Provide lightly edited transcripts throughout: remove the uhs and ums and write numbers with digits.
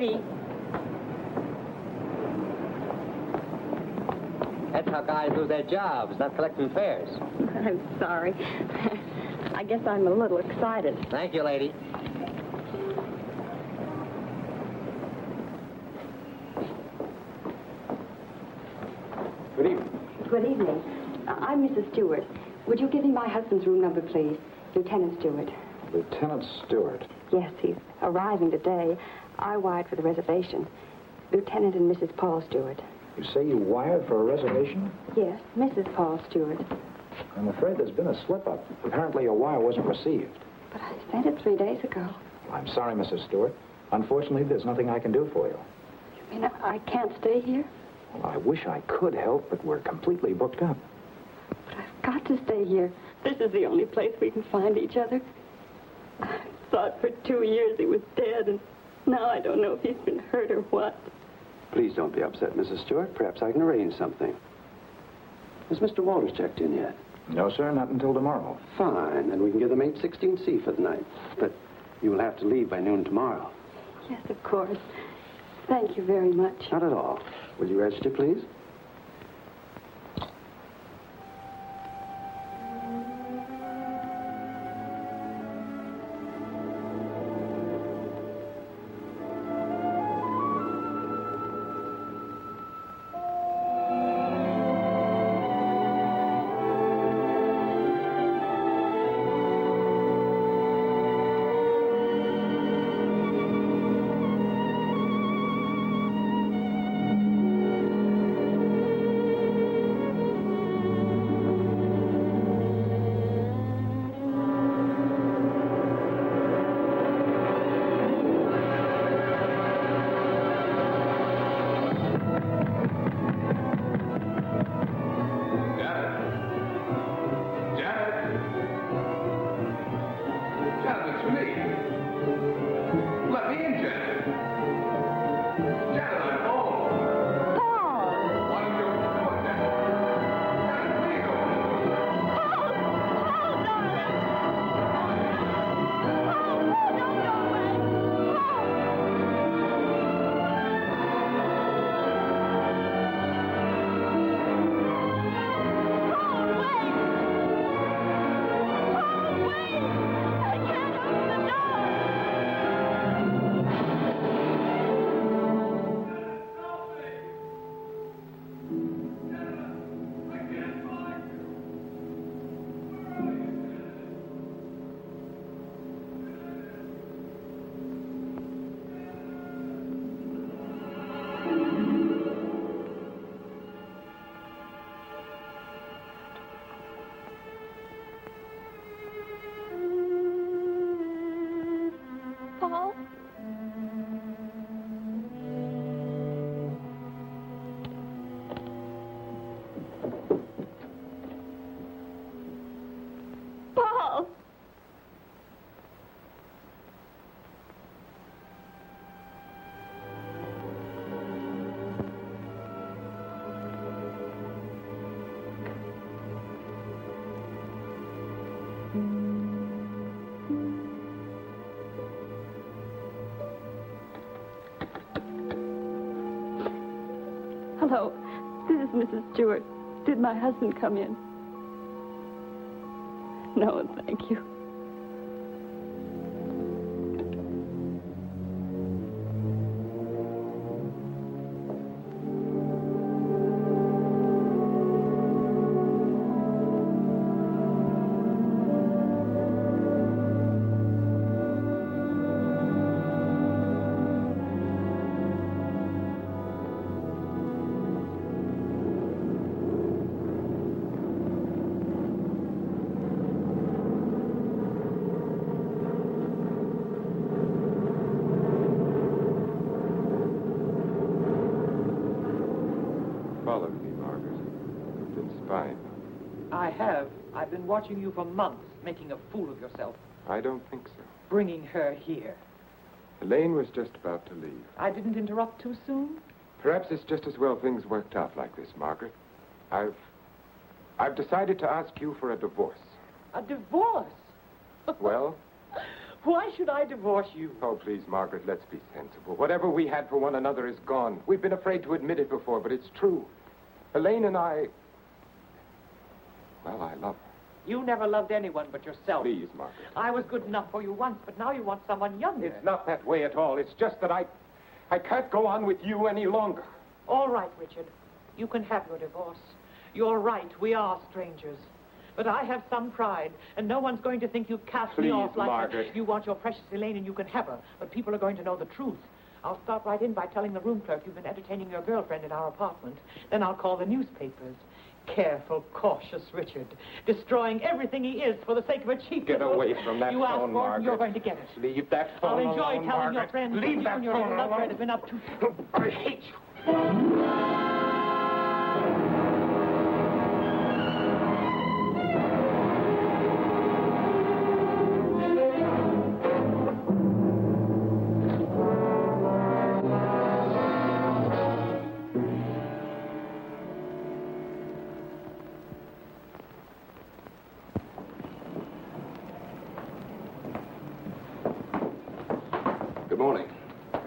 lady. That's how guys lose their jobs, not collecting fares. I'm sorry. I guess I'm a little excited. Thank you, lady. Good evening. Good evening. I'm Mrs. Stewart. Would you give me my husband's room number, please? Lieutenant Stewart. Lieutenant Stewart. Yes, he's arriving today. I wired for the reservation. Lieutenant and Mrs. Paul Stewart. You say you wired for a reservation? Yes, Mrs. Paul Stewart. I'm afraid there's been a slip-up. Apparently a wire wasn't received. But I sent it 3 days ago. I'm sorry, Mrs. Stewart. Unfortunately, there's nothing I can do for you. You mean I can't stay here? Well, I wish I could help, but we're completely booked up. But I've got to stay here. This is the only place we can find each other. I thought for 2 years he was dead, and now I don't know if he's been hurt or what. Please don't be upset, Mrs. Stewart. Perhaps I can arrange something. Has Mr. Walters checked in yet? No, sir, not until tomorrow. Fine, then we can give them 816C for the night. But you will have to leave by noon tomorrow. Yes, of course. Thank you very much. Not at all. Will you register, please? Hello, this is Mrs. Stewart. Did my husband come in? No, thank you. I've been watching you for months, making a fool of yourself. I don't think so. Bringing her here. Elaine was just about to leave. I didn't interrupt too soon? Perhaps it's just as well things worked out like this, Margaret. I've decided to ask you for a divorce. A divorce? Well? Why should I divorce you? Oh, please, Margaret, let's be sensible. Whatever we had for one another is gone. We've been afraid to admit it before, but it's true. Elaine and I... Well, I love her. You never loved anyone but yourself. Please, Margaret. I was good enough for you once, but now you want someone younger. It's not that way at all. It's just that I can't go on with you any longer. All right, Richard. You can have your divorce. You're right. We are strangers. But I have some pride, and no one's going to think you cast me off like Margaret. that. You want your precious Elaine, and you can have her. But people are going to know the truth. I'll start right in by telling the room clerk you've been entertaining your girlfriend in our apartment. Then I'll call the newspapers. Careful, cautious Richard. Destroying everything he is for the sake of a cheap... Get away from that you asked phone, for it, Margaret. and you're going to get it. Leave that phone I'll enjoy alone, telling Margaret. your friends Leave you that and your phone little love alone. has been up to... I hate you. Good morning.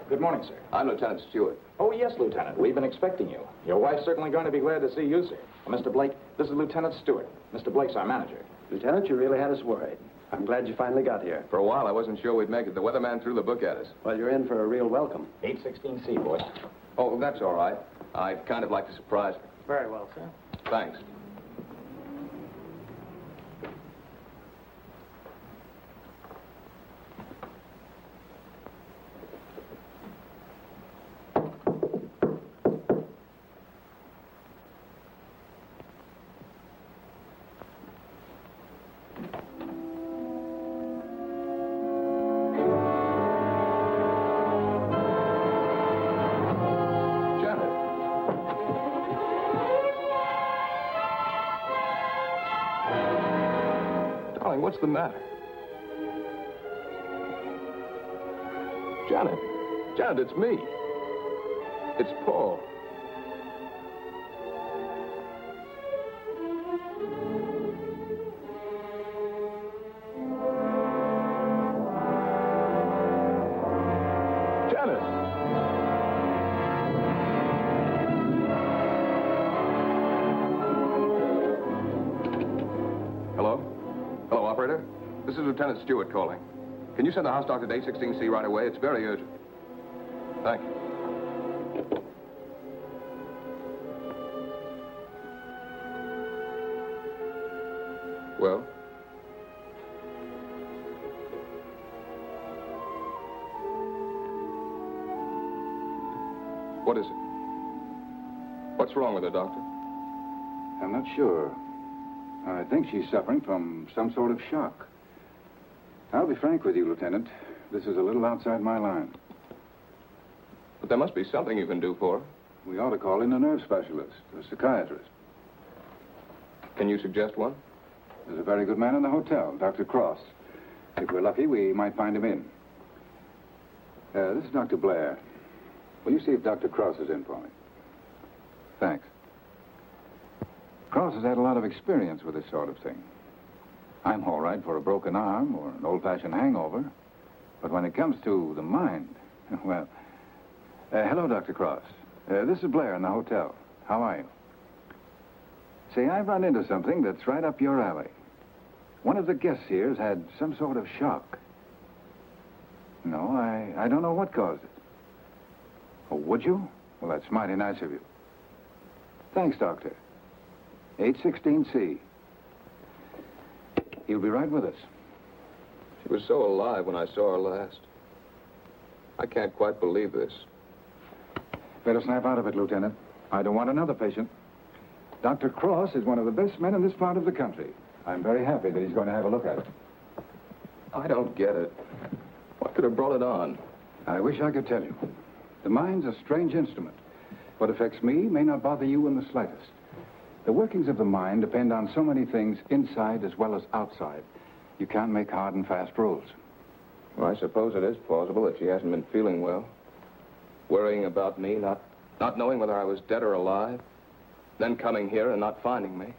Good morning, sir. I'm Lieutenant Stewart. Oh, yes, Lieutenant. We've been expecting you. Your wife's certainly going to be glad to see you, sir. Well, Mr. Blake, this is Lieutenant Stewart. Mr. Blake's our manager. Lieutenant, you really had us worried. I'm glad you finally got here. For a while, I wasn't sure we'd make it. The weatherman threw the book at us. Well, you're in for a real welcome. 816C, boy. Oh, that's all right. I'd kind of like to surprise her. Very well, sir. Thanks. What's the matter? Janet. Janet, it's me. It's Paul. Janet. Hello? Hello, operator. This is Lieutenant Stewart calling. Can you send the house doctor to 816C right away? It's very urgent. Thank you. Well? What is it? What's wrong with her, Doctor? I'm not sure. I think she's suffering from some sort of shock. I'll be frank with you, Lieutenant. This is a little outside my line. But there must be something you can do for her. We ought to call in a nerve specialist, a psychiatrist. Can you suggest one? There's a very good man in the hotel, Dr. Cross. If we're lucky, we might find him in. This is Dr. Blair. Will you see if Dr. Cross is in for me? Thanks. Cross has had a lot of experience with this sort of thing. I'm all right for a broken arm or an old-fashioned hangover. But when it comes to the mind, well... hello, Dr. Cross. This is Blair in the hotel. How are you? Say, I've run into something that's right up your alley. One of the guests here's had some sort of shock. No, I don't know what caused it. Oh, would you? Well, that's mighty nice of you. Thanks, Doctor. 816C. He'll be right with us. She was so alive when I saw her last. I can't quite believe this. Better snap out of it, Lieutenant. I don't want another patient. Dr. Cross is one of the best men in this part of the country. I'm very happy that he's going to have a look at it. I don't get it. What could have brought it on? I wish I could tell you. The mind's a strange instrument. What affects me may not bother you in the slightest. The workings of the mind depend on so many things inside as well as outside. You can't make hard and fast rules. Well, I suppose it is plausible that she hasn't been feeling well. Worrying about me, not knowing whether I was dead or alive. Then coming here and not finding me.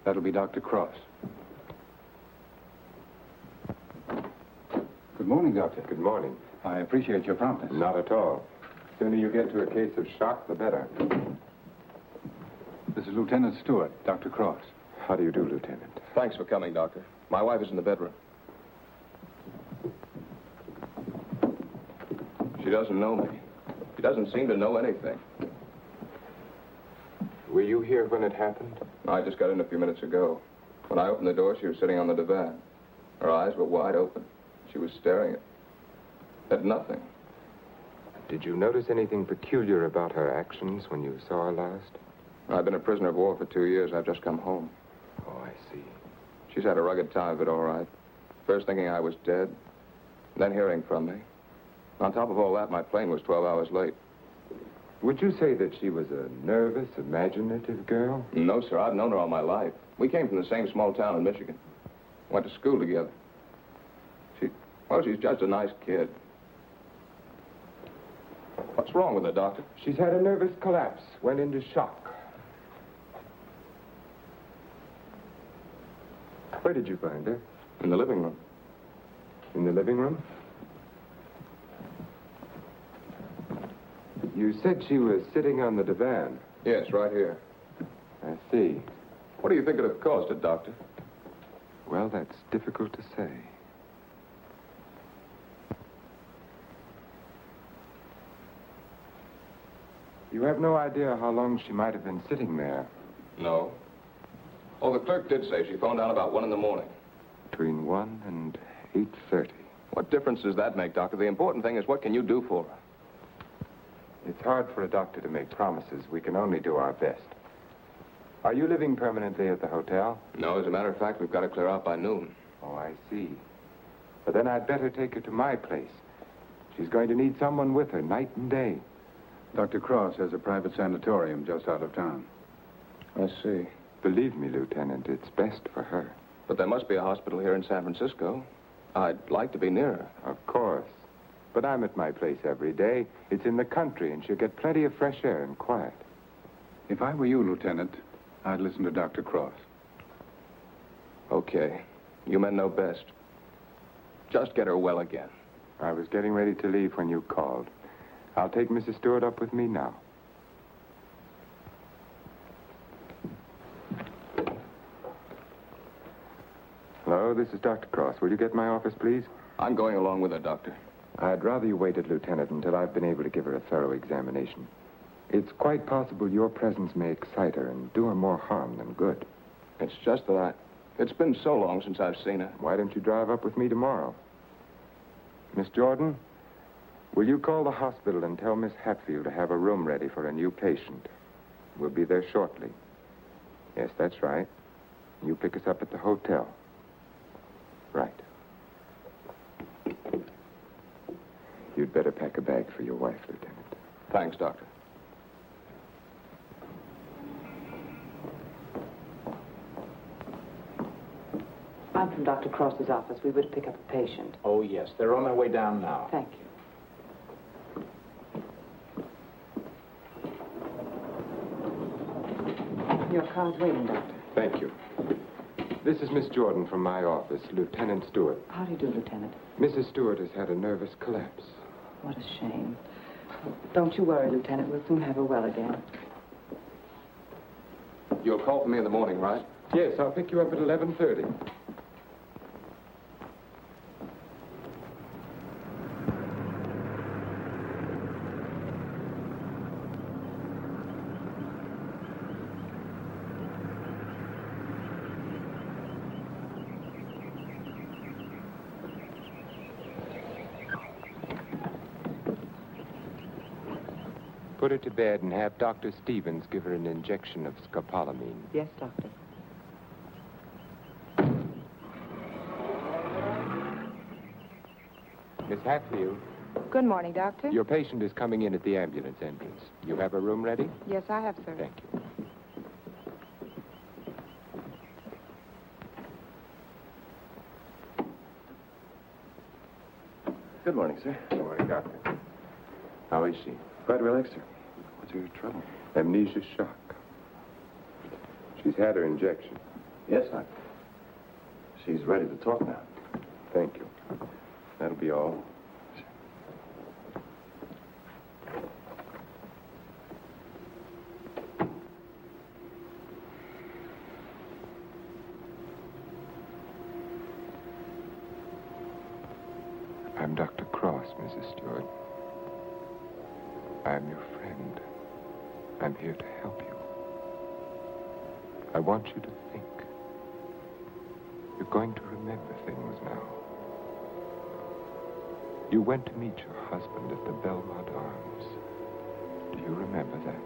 That'll be Dr. Cross. morning, Doctor. Good morning. I appreciate your promptness. Not at all. The sooner you get to a case of shock, the better. This is Lieutenant Stewart, Dr. Cross. How do you do, Lieutenant? Thanks for coming, Doctor. My wife is in the bedroom. She doesn't know me. She doesn't seem to know anything. Were you here when it happened? I just got in a few minutes ago. When I opened the door, she was sitting on the divan. Her eyes were wide open. She was staring at nothing. Did you notice anything peculiar about her actions when you saw her last? I've been a prisoner of war for 2 years. I've just come home. Oh, I see. She's had a rugged time of it, all right. First thinking I was dead, then hearing from me. On top of all that, my plane was 12 hours late. Would you say that she was a nervous, imaginative girl? No, sir. I've known her all my life. We came from the same small town in Michigan. Went to school together. She's just a nice kid. What's wrong with her, Doctor? She's had a nervous collapse, went into shock. Where did you find her? In the living room. In the living room? You said she was sitting on the divan. Yes, right here. I see. What do you think could have caused it, Doctor? Well, that's difficult to say. You have no idea how long she might have been sitting there. No. Oh, the clerk did say she phoned down about 1 in the morning. Between 1 and 8:30. What difference does that make, Doctor? The important thing is what can you do for her? It's hard for a doctor to make promises. We can only do our best. Are you living permanently at the hotel? No, as a matter of fact, we've got to clear out by noon. Oh, I see. But then I'd better take her to my place. She's going to need someone with her night and day. Dr. Cross has a private sanatorium just out of town. I see. Believe me, Lieutenant, it's best for her. But there must be a hospital here in San Francisco. I'd like to be near her. Of course. But I'm at my place every day. It's in the country, and she'll get plenty of fresh air and quiet. If I were you, Lieutenant, I'd listen to Dr. Cross. Okay. You men know best. Just get her well again. I was getting ready to leave when you called. I'll take Mrs. Stewart up with me now. Hello, this is Dr. Cross. Will you get my office, please? I'm going along with her, Doctor. I'd rather you waited, Lieutenant, until I've been able to give her a thorough examination. It's quite possible your presence may excite her and do her more harm than good. It's just that it's been so long since I've seen her. Why don't you drive up with me tomorrow? Miss Jordan, will you call the hospital and tell Miss Hatfield to have a room ready for a new patient? We'll be there shortly. Yes, that's right. You pick us up at the hotel. Right. You'd better pack a bag for your wife, Lieutenant. Thanks, Doctor. I'm from Dr. Cross's office. We were to pick up a patient. Oh, yes. They're on their way down now. Thank you. Your car's waiting, Doctor. Thank you. This is Miss Jordan from my office, Lieutenant Stewart. How do you do, Lieutenant? Mrs. Stewart has had a nervous collapse. What a shame. Don't you worry, Lieutenant. We'll soon have her well again. You'll call for me in the morning, right? Yes, I'll pick you up at 11:30. Put her to bed and have Dr. Stevens give her an injection of scopolamine. Yes, Doctor. Miss Hatfield, Good morning, Doctor. your patient is coming in at the ambulance entrance. You have a room ready? Yes, I have, sir. Thank you. Good morning, sir. Good morning, Doctor. How is she? Quite relaxed, sir. What's your trouble? Amnesia shock. She's had her injection. Yes, she's ready to talk now. Thank you. That'll be all. I'm Dr. Cross, Mrs. Stewart. I'm your friend. I'm here to help you. I want you to think. You're going to remember things now. You went to meet your husband at the Belmont Arms. Do you remember that?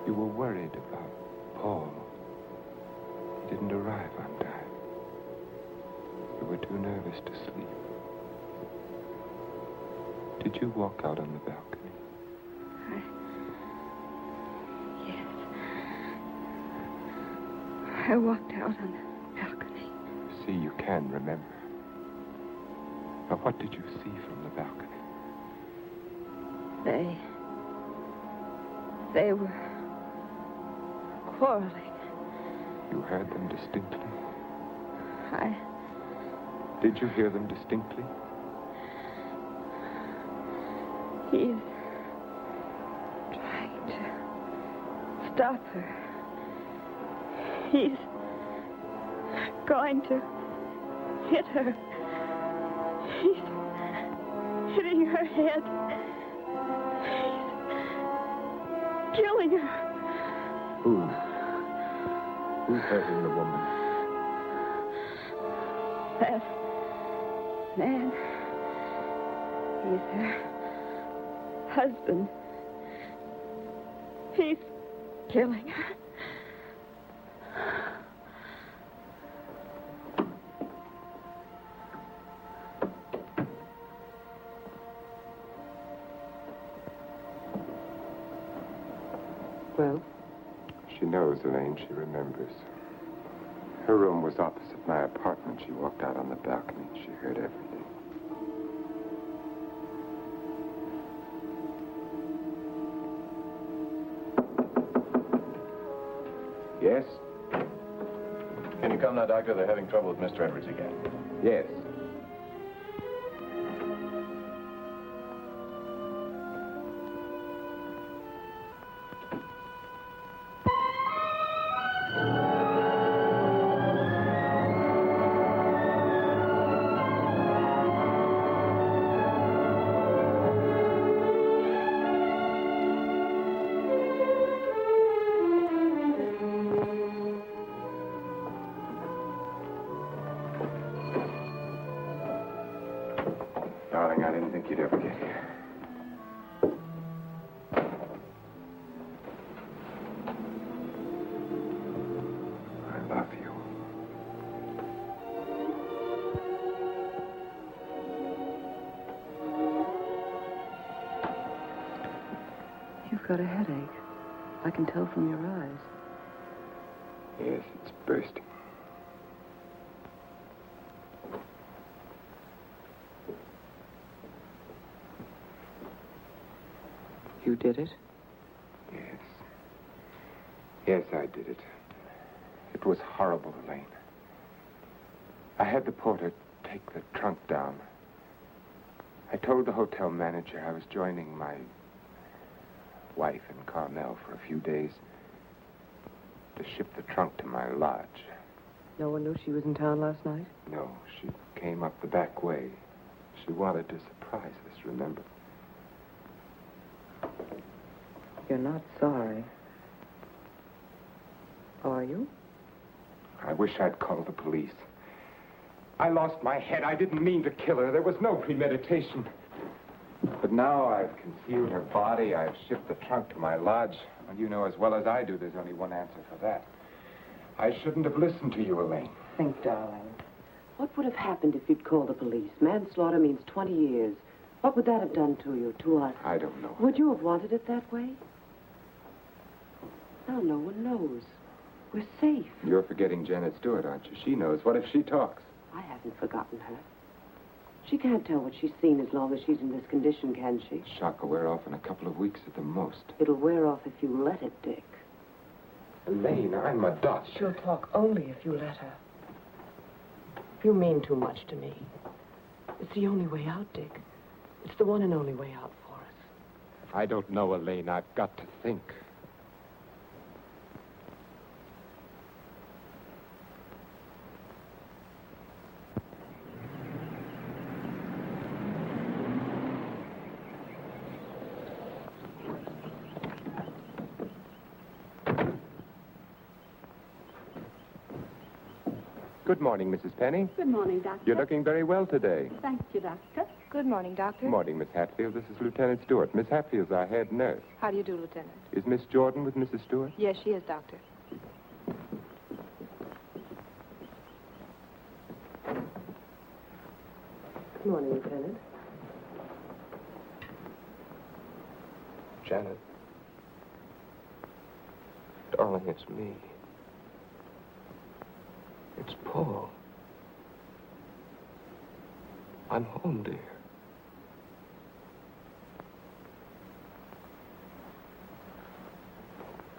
You were worried about Paul. He didn't arrive on time. You were too nervous to sleep. Did you walk out on the balcony? Yes. I walked out on the balcony. See, you can remember. Now, what did you see from the balcony? They were quarreling. You heard them distinctly? I Did you hear them distinctly? He's trying to stop her. He's going to hit her. He's hitting her head. He's killing her. Who's hurting the woman? That man. He's her husband. He's killing her. Well? She knows, Elaine. She remembers. Her room was opposite my apartment. She walked out on the balcony. She heard everything. Yes? Can you come now, Doctor? They're having trouble with Mr. Edwards again. Yes. Darling, I didn't think you'd ever get here. I love you. You've got a headache. I can tell from your eyes. Yes, it's bursting. You did it? Yes. Yes, I did it. It was horrible, Elaine. I had the porter take the trunk down. I told the hotel manager I was joining my wife in Carmel for a few days to ship the trunk to my lodge. No one knew she was in town last night? No, she came up the back way. She wanted to surprise us, remember? You're not sorry. Are you? I wish I'd called the police. I lost my head. I didn't mean to kill her. There was no premeditation. But now I've concealed her body. I've shipped the trunk to my lodge. And you know as well as I do there's only one answer for that. I shouldn't have listened to you, Elaine. Think, darling. What would have happened if you'd called the police? Manslaughter means 20 years. What would that have done to you, to us? I don't know. Would you have wanted it that way? Now no one knows. We're safe. You're forgetting Janet Stewart, aren't you? She knows. What if she talks? I haven't forgotten her. She can't tell what she's seen as long as she's in this condition, can she? Shock will wear off in a couple of weeks at the most. It'll wear off if you let it, Dick. Elaine, I'm a doctor. She'll talk only if you let her. You mean too much to me. It's the only way out, Dick. It's the one and only way out for us. I don't know, Elaine. I've got to think. Good morning, Mrs. Penny. Good morning, Doctor. You're looking very well today. Thank you, Doctor. Good morning, Doctor. Good morning, Miss Hatfield. This is Lieutenant Stewart. Miss Hatfield's our head nurse. How do you do, Lieutenant? Is Miss Jordan with Mrs. Stewart? Yes, she is, Doctor. Good morning, Lieutenant. Janet. Darling, it's me. It's Paul. I'm home, dear.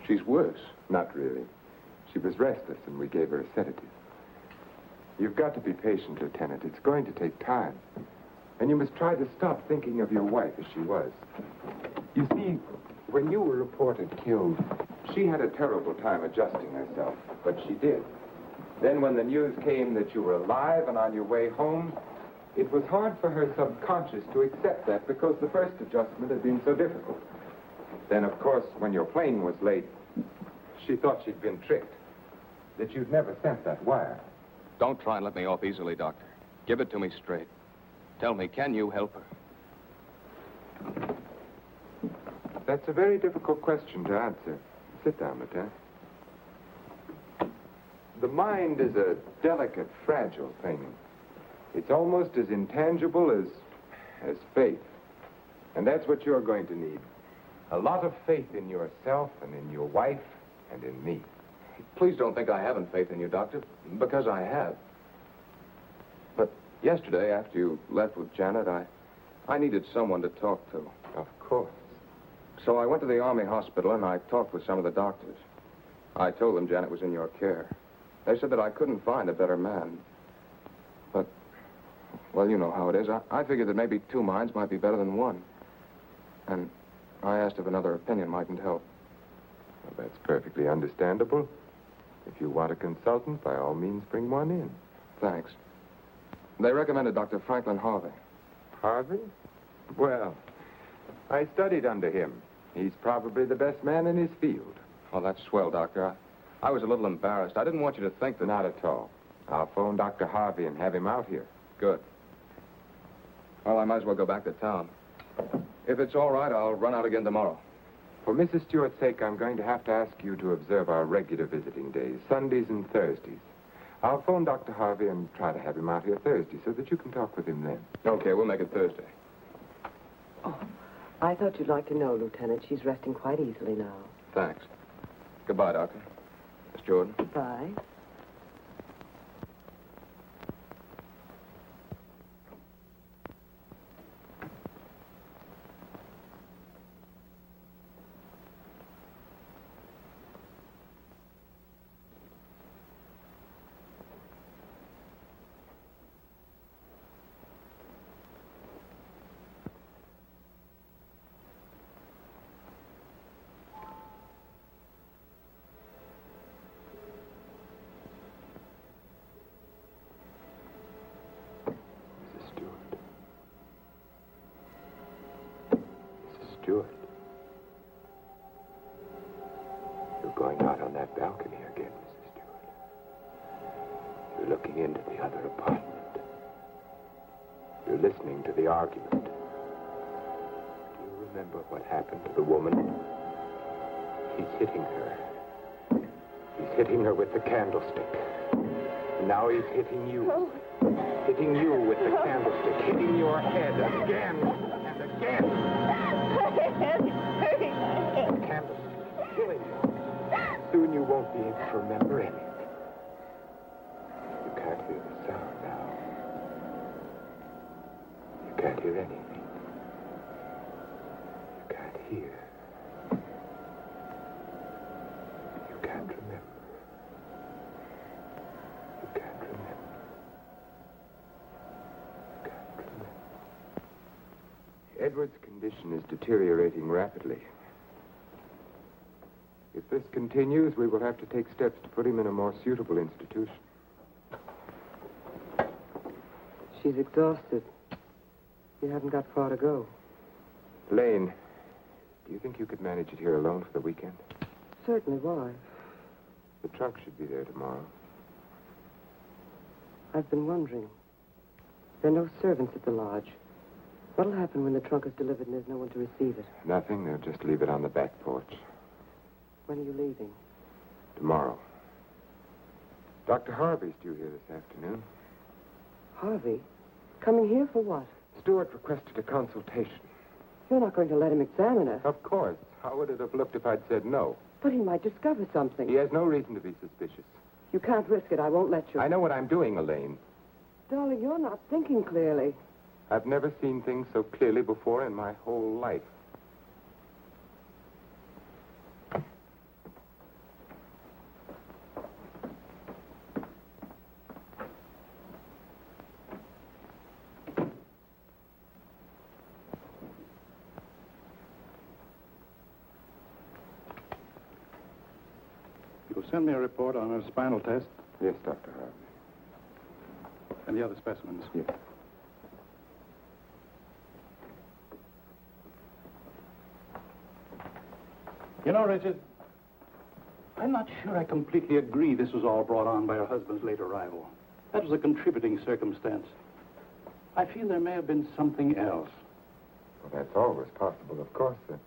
She's worse. Not really. She was restless, and we gave her a sedative. You've got to be patient, Lieutenant. It's going to take time. And you must try to stop thinking of your wife as she was. You see, when you were reported killed, she had a terrible time adjusting herself, but she did. Then when the news came that you were alive and on your way home, it was hard for her subconscious to accept that because the first adjustment had been so difficult. Then, of course, when your plane was late, she thought she'd been tricked, that you'd never sent that wire. Don't try and let me off easily, Doctor. Give it to me straight. Tell me, can you help her? That's a very difficult question to answer. Sit down, Lieutenant. The mind is a delicate, fragile thing. It's almost as intangible as faith. And that's what you're going to need. A lot of faith in yourself and in your wife and in me. Please don't think I haven't faith in you, Doctor, because I have. But yesterday, after you left with Janet, I needed someone to talk to. Of course. So I went to the Army hospital and I talked with some of the doctors. I told them Janet was in your care. They said that I couldn't find a better man. But, well, you know how it is. I figured that maybe two minds might be better than one. And I asked if another opinion mightn't help. Well, that's perfectly understandable. If you want a consultant, by all means, bring one in. Thanks. They recommended Dr. Franklin Harvey. Harvey? Well, I studied under him. He's probably the best man in his field. Oh, that's swell, Doctor. I was a little embarrassed. I didn't want you to think that... Not at all. I'll phone Dr. Harvey and have him out here. Good. Well, I might as well go back to town. If it's all right, I'll run out again tomorrow. For Mrs. Stewart's sake, I'm going to have to ask you to observe our regular visiting days, Sundays and Thursdays. I'll phone Dr. Harvey and try to have him out here Thursday so that you can talk with him then. Okay, we'll make it Thursday. Oh, I thought you'd like to know, Lieutenant. She's resting quite easily now. Thanks. Goodbye, Doctor. Miss Jordan. Goodbye. Stewart. You're going out on that balcony again, Mrs. Stewart. You're looking into the other apartment. You're listening to the argument. Do you remember what happened to the woman? He's hitting her. He's hitting her with the candlestick. And now he's hitting you. Oh. Hitting you with the candlestick. Hitting your head again and again. Hurting my head. The candlestick killing you. Soon you won't be able to remember anything. You can't hear the sound now. You can't hear anything. You can't hear. You can't remember. You can't remember. You can't remember. Edward's condition is deteriorating rapidly. If this continues, we will have to take steps to put him in a more suitable institution. She's exhausted. You haven't got far to go. Lane, do you think you could manage it here alone for the weekend? Certainly. Why? The trunk should be there tomorrow. I've been wondering. There are no servants at the lodge. What'll happen when the trunk is delivered and there's no one to receive it? Nothing. They'll just leave it on the back porch. When are you leaving? Tomorrow. Dr. Harvey's due here this afternoon. Harvey? Coming here for what? Stewart requested a consultation. You're not going to let him examine her. Of course. How would it have looked if I'd said no? But he might discover something. He has no reason to be suspicious. You can't risk it. I won't let you. I know what I'm doing, Elaine. Darling, you're not thinking clearly. I've never seen things so clearly before in my whole life. You'll send me a report on her spinal test Yes, Dr. Harvey. and the other specimens. Yes. You know, Richard, I'm not sure I completely agree this was all brought on by her husband's late arrival. That was a contributing circumstance. I feel there may have been something else. Well, that's always possible, of course, sir.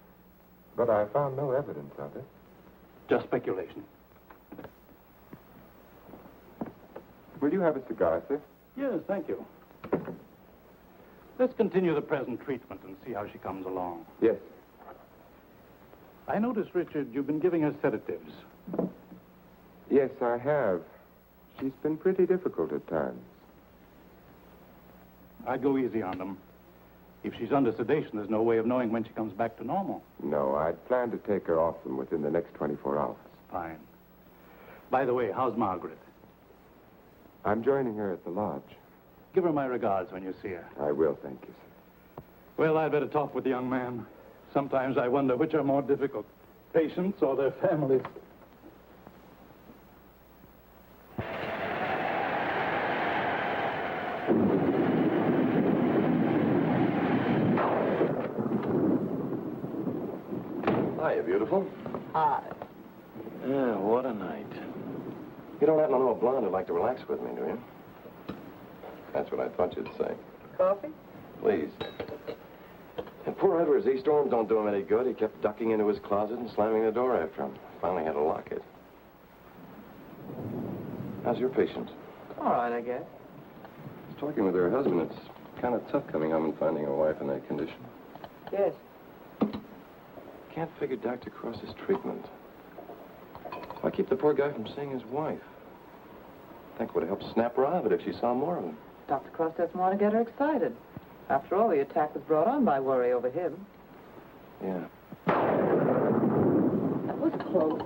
But I found no evidence of it. Just speculation. Will you have a cigar, sir? Yes, thank you. Let's continue the present treatment and see how she comes along. Yes. I notice, Richard, you've been giving her sedatives. Yes, I have. She's been pretty difficult at times. I'd go easy on them. If she's under sedation, there's no way of knowing when she comes back to normal. No, I'd planned to take her off them within the next 24 hours. Fine. By the way, how's Margaret? I'm joining her at the lodge. Give her my regards when you see her. I will, thank you, sir. Well, I'd better talk with the young man. Sometimes I wonder which are more difficult, patients or their families. Hiya, beautiful. Hi. Yeah, what a night. You don't happen to know a blonde who'd like to relax with me, do you? That's what I thought you'd say. Coffee? Please. And poor Edward's e-storms don't do him any good. He kept ducking into his closet and slamming the door after him. Finally had to lock it. How's your patient? All right, I guess. Talking with her husband, it's kind of tough coming home and finding a wife in that condition. Yes. Can't figure Dr. Cross's treatment. Why keep the poor guy from seeing his wife? I think it would have helped snap her out of it if she saw more of him. Dr. Cross doesn't want to get her excited. After all, the attack was brought on by worry over him. Yeah. That was close.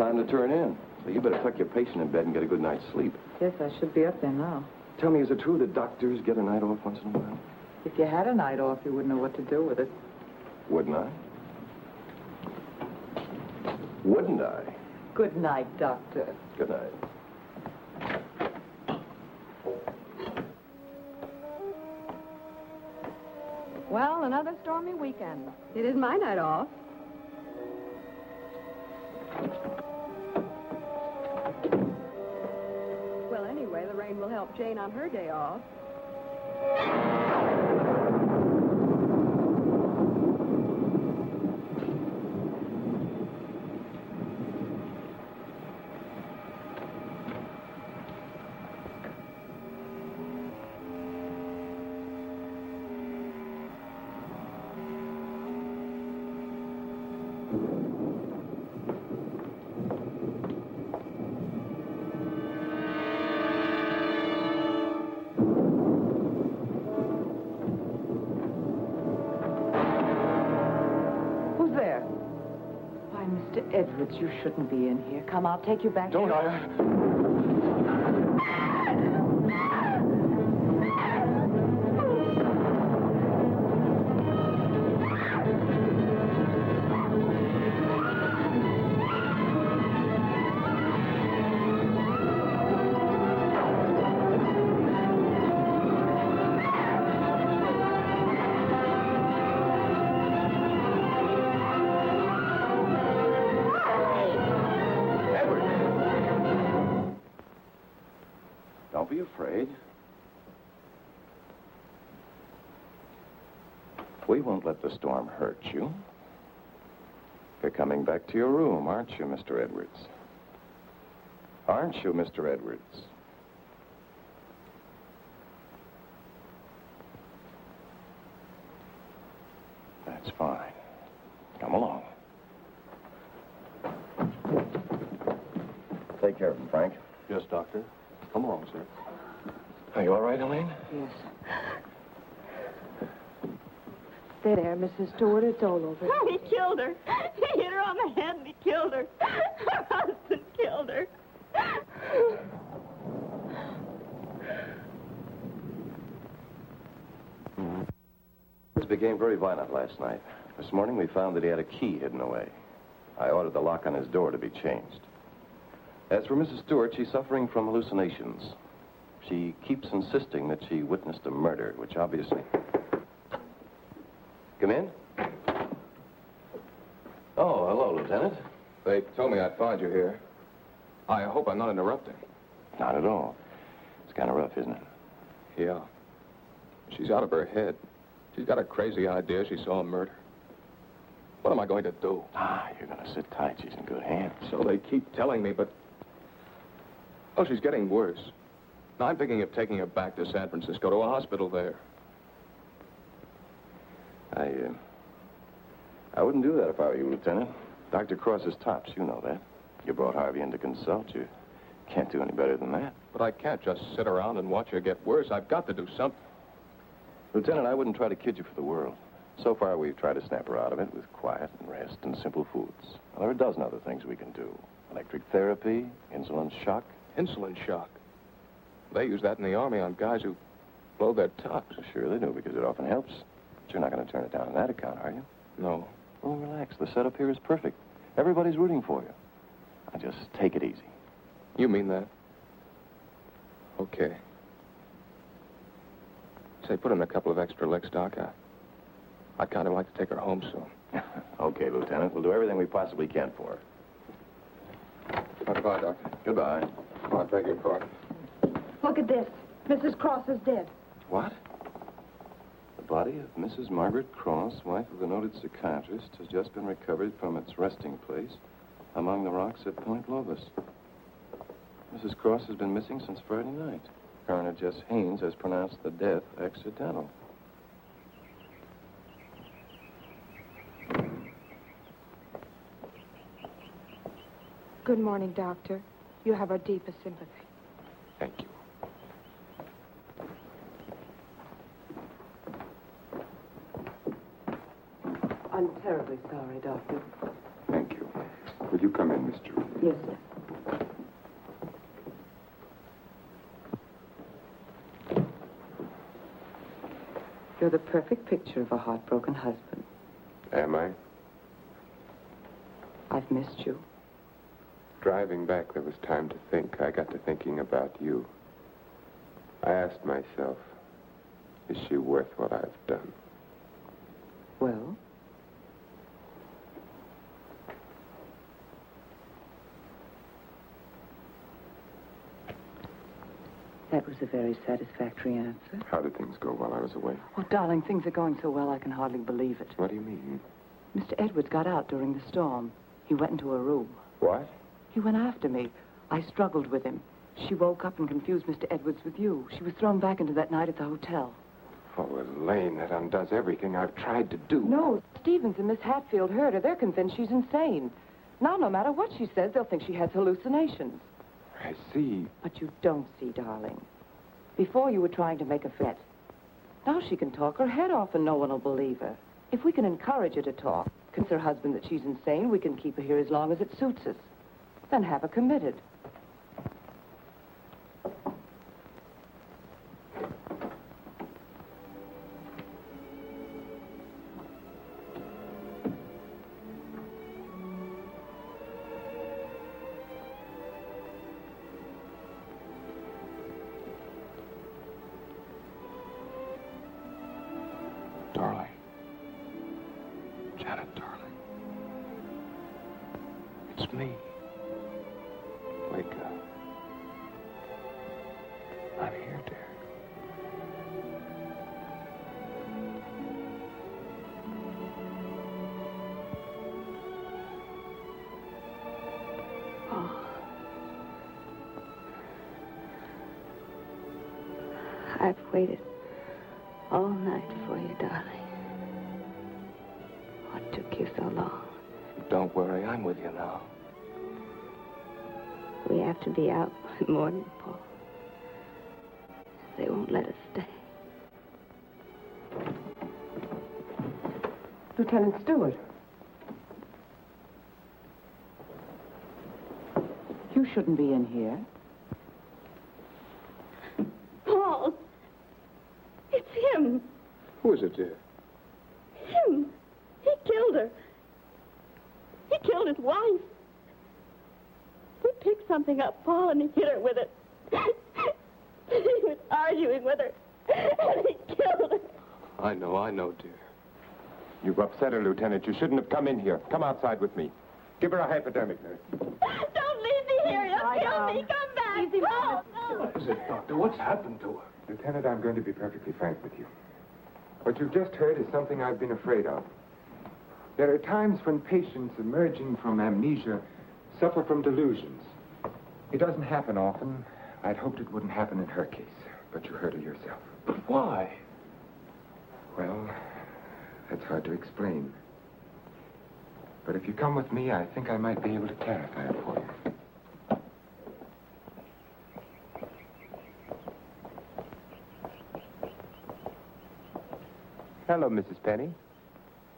time to turn in. So you better tuck your patient in bed and get a good night's sleep. Yes, I should be up there now. Tell me, is it true that doctors get a night off once in a while? If you had a night off, you wouldn't know what to do with it. Wouldn't I? Wouldn't I? Good night, Doctor. Good night. Well, another stormy weekend. It is my night off. Well, anyway, the rain will help Jane on her day off. Mr. Edwards, you shouldn't be in here. Come, I'll take you back Don't to... Don't be afraid. We won't let the storm hurt you. You're coming back to your room, aren't you, Mr. Edwards? Aren't you, Mr. Edwards? That's fine. Come along. Take care of him, Frank. Yes, Doctor. Come along, sir. Are you all right, Elaine? Yes. There, Mrs. Stewart, it's all over. Oh, he killed her. He hit her on the head and he killed her. Her husband killed her. This became very violent last night. This morning we found that he had a key hidden away. I ordered the lock on his door to be changed. As for Mrs. Stewart, she's suffering from hallucinations. She keeps insisting that she witnessed a murder, which obviously... Come in? Oh, hello, Lieutenant. They told me I'd find you here. I hope I'm not interrupting. Not at all. It's kind of rough, isn't it? Yeah. She's out of her head. She's got a crazy idea she saw a murder. What am I going to do? You're going to sit tight. She's in good hands. So they keep telling me, but... Oh, she's getting worse. Now, I'm thinking of taking her back to San Francisco, to a hospital there. I wouldn't do that if I were you, Lieutenant. Dr. Cross is tops, you know that. You brought Harvey in to consult. You can't do any better than that. But I can't just sit around and watch her get worse. I've got to do something. Lieutenant, I wouldn't try to kid you for the world. So far, we've tried to snap her out of it with quiet and rest and simple foods. Well, there are a dozen other things we can do. Electric therapy, insulin shock. Insulin shock? They use that in the Army on guys who blow their tops. Sure they do, because it often helps. But you're not going to turn it down on that account, are you? No. Well, relax. The setup here is perfect. Everybody's rooting for you. Now, just take it easy. You mean that? Okay. Say, put in a couple of extra licks, Doc. I'd kind of like to take her home soon. Okay, Lieutenant. We'll do everything we possibly can for her. Goodbye, Doctor. Goodbye. I beg your pardon. Look at this. Mrs. Cross is dead. What? The body of Mrs. Margaret Cross, wife of the noted psychiatrist, has just been recovered from its resting place among the rocks at Point Lobos. Mrs. Cross has been missing since Friday night. Coroner Jess Haynes has pronounced the death accidental. Good morning, Doctor. You have our deepest sympathy. Thank you. I'm terribly sorry, Doctor. Thank you. Will you come in, Miss Jordan? Yes, sir. You're the perfect picture of a heartbroken husband. Am I? I've missed you. Driving back, there was time to think. I got to thinking about you. I asked myself, is she worth what I've done? Well? That was a very satisfactory answer. How did things go while I was away? Oh, darling, things are going so well I can hardly believe it. What do you mean? Mr. Edwards got out during the storm. He went into a room. What? He went after me. I struggled with him. She woke up and confused Mr. Edwards with you. She was thrown back into that night at the hotel. Oh, Elaine, that undoes everything I've tried to do. No, Stevens and Miss Hatfield heard her. They're convinced she's insane. Now, no matter what she says, they'll think she has hallucinations. I see. But you don't see, darling. Before you were trying to make a threat. Now she can talk her head off and no one will believe her. If we can encourage her to talk, convince her husband that she's insane, we can keep her here as long as it suits us. Then have her committed. Darling. Janet, darling. It's me. Wake up. I'm here, dear. Oh. I've waited all night for you, darling. What took you so long? Don't worry, I'm with you now. We have to be out by morning, Paul. They won't let us stay. Lieutenant Stewart. You shouldn't be in here. Paul! It's him! Who is it, dear? Him! He killed her. He killed his wife. He picked something up, Paul, and he hit her with it. He was arguing with her, and he killed her. I know, dear. You've upset her, Lieutenant. You shouldn't have come in here. Come outside with me. Give her a hypodermic, nurse. Don't leave me here. You'll kill me. Come back. Easy, Paul. What is it, Doctor? What's happened to her? Lieutenant, I'm going to be perfectly frank with you. What you've just heard is something I've been afraid of. There are times when patients emerging from amnesia suffer from delusions. It doesn't happen often. I'd hoped it wouldn't happen in her case, but you heard her yourself. But why? Well, that's hard to explain. But if you come with me, I think I might be able to clarify it for you. Hello, Mrs. Penny.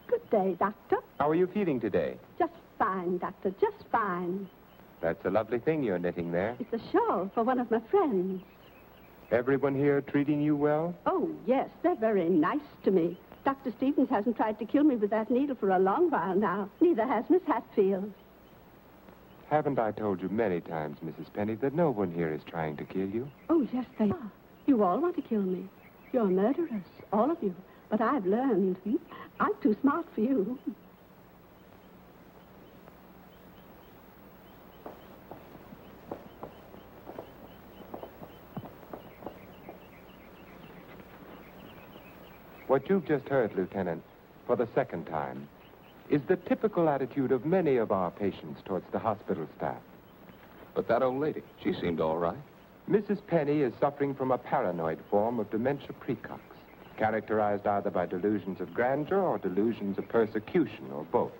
Good day, Doctor. How are you feeling today? Just fine, Doctor. Just fine. That's a lovely thing you're knitting there. It's a shawl for one of my friends. Everyone here treating you well? Oh, yes. They're very nice to me. Dr. Stevens hasn't tried to kill me with that needle for a long while now. Neither has Miss Hatfield. Haven't I told you many times, Mrs. Penny, that no one here is trying to kill you? Oh, yes, they are. You all want to kill me. You're murderers, all of you. But I've learned. I'm too smart for you. What you've just heard, Lieutenant, for the second time, is the typical attitude of many of our patients towards the hospital staff. But that old lady, she seemed all right. Mrs. Penny is suffering from a paranoid form of dementia precox, characterized either by delusions of grandeur or delusions of persecution, or both.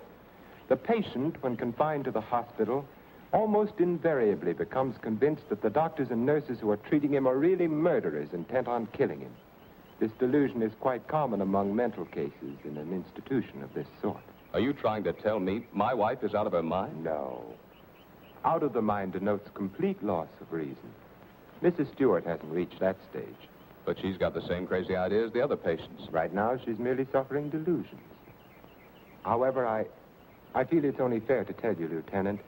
The patient, when confined to the hospital, almost invariably becomes convinced that the doctors and nurses who are treating him are really murderers intent on killing him. This delusion is quite common among mental cases in an institution of this sort. Are you trying to tell me my wife is out of her mind? No. Out of the mind denotes complete loss of reason. Mrs. Stewart hasn't reached that stage. But she's got the same crazy idea as the other patients. Right now, she's merely suffering delusions. However, I feel it's only fair to tell you, Lieutenant,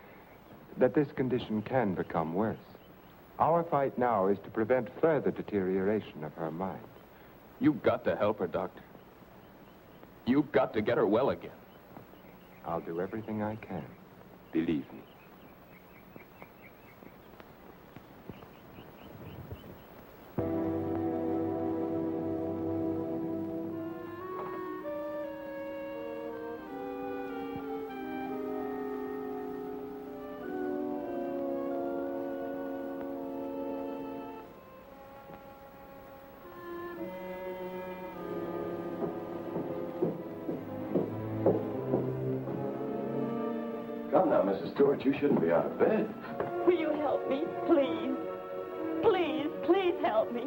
that this condition can become worse. Our fight now is to prevent further deterioration of her mind. You've got to help her, Doctor. You've got to get her well again. I'll do everything I can. Believe me. Come now, Mrs. Stewart, you shouldn't be out of bed. Will you help me, please? Please, please help me.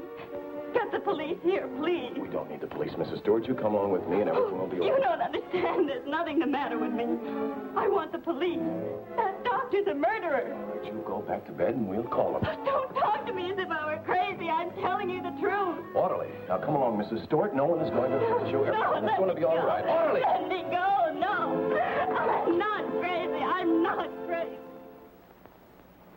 Get the police here, please. We don't need the police, Mrs. Stewart. You come along with me and everything will be all You right. don't understand. There's nothing the matter with me. I want the police. That doctor's a murderer. But you go back to bed and we'll call them. Don't talk to me as if I were crazy. I'm telling you the truth. Orderly. Now come along, Mrs. Stewart. No one is going to hurt you. Everything is going to be all right. Orderly! Let me go. No. I'm not crazy. I'm not crazy.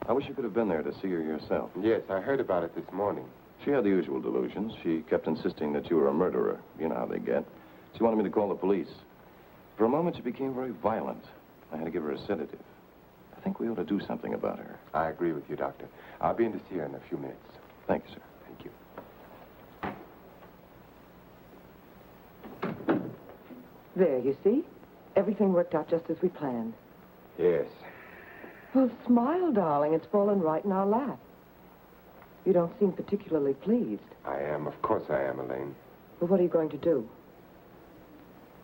I wish you could have been there to see her yourself. Yes, I heard about it this morning. She had the usual delusions. She kept insisting that you were a murderer. You know how they get. She wanted me to call the police. For a moment, she became very violent. I had to give her a sedative. I think we ought to do something about her. I agree with you, Doctor. I'll be in to see her in a few minutes. Thank you, sir. Thank you. There, you see? Everything worked out just as we planned. Yes. Well, smile, darling. It's fallen right in our lap. You don't seem particularly pleased. I am. Of course I am, Elaine. But what are you going to do?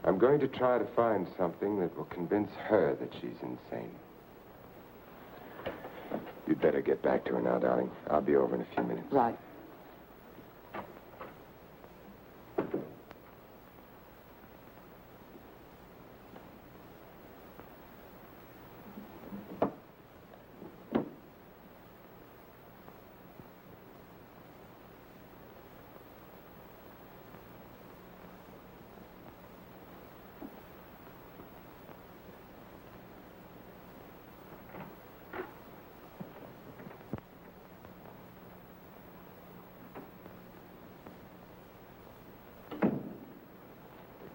I'm going to try to find something that will convince her that she's insane. You'd better get back to her now, darling. I'll be over in a few minutes. Right.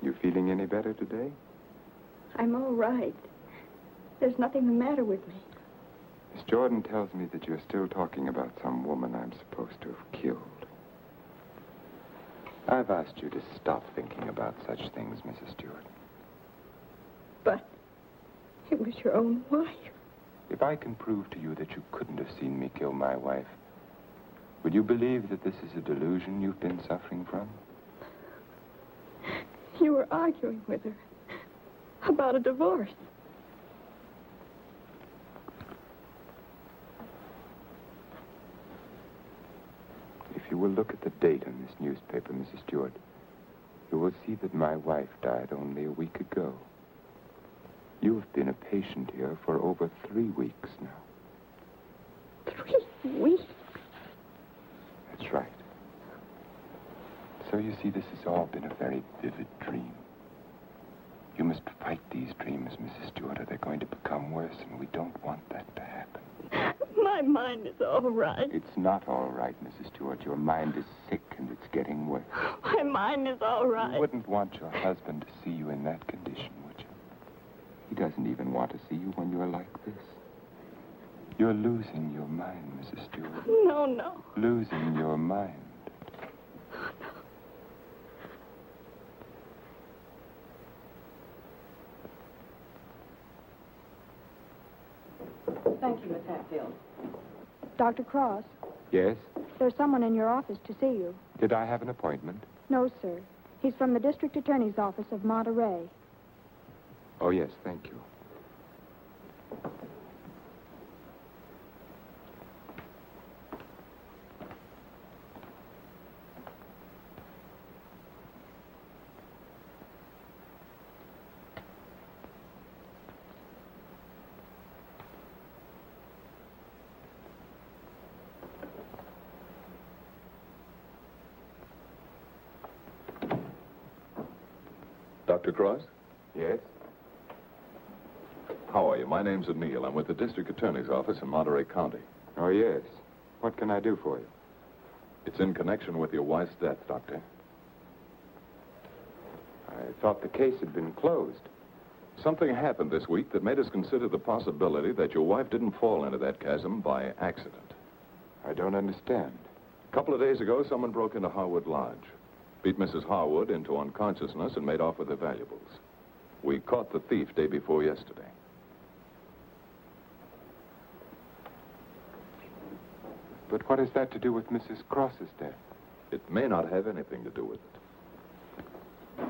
You feeling any better today? I'm all right. There's nothing the matter with me. Miss Jordan tells me that you're still talking about some woman I'm supposed to have killed. I've asked you to stop thinking about such things, Mrs. Stewart. But it was your own wife. If I can prove to you that you couldn't have seen me kill my wife, would you believe that this is a delusion you've been suffering from? You were arguing with her about a divorce. If you will look at the date on this newspaper, Mrs. Stewart, you will see that my wife died only a week ago. You've been a patient here for over 3 weeks now. 3 weeks? That's right. So you see, this has all been a very vivid dream. You must fight these dreams, Mrs. Stewart, or they're going to become worse, and we don't want that to happen. My mind is all right. It's not all right, Mrs. Stewart. Your mind is sick, and it's getting worse. My mind is all right. You wouldn't want your husband to see you in that condition, would you? He doesn't even want to see you when you're like this. You're losing your mind, Mrs. Stewart. No. Losing your mind. Thank you, Miss Hatfield. Dr. Cross, Yes? there's someone in your office to see you. Did I have an appointment? No, sir. He's from the District Attorney's Office of Monterey. Oh, yes, thank you. Dr. Cross? Yes? How are you? My name's O'Neill. I'm with the district attorney's office in Monterey County. Oh, yes. What can I do for you? It's in connection with your wife's death, Doctor. I thought the case had been closed. Something happened this week that made us consider the possibility that your wife didn't fall into that chasm by accident. I don't understand. A couple of days ago, someone broke into Harwood Lodge, beat Mrs. Harwood into unconsciousness, and made off with her valuables. We caught the thief day before yesterday. But what has that to do with Mrs. Cross's death? It may not have anything to do with it.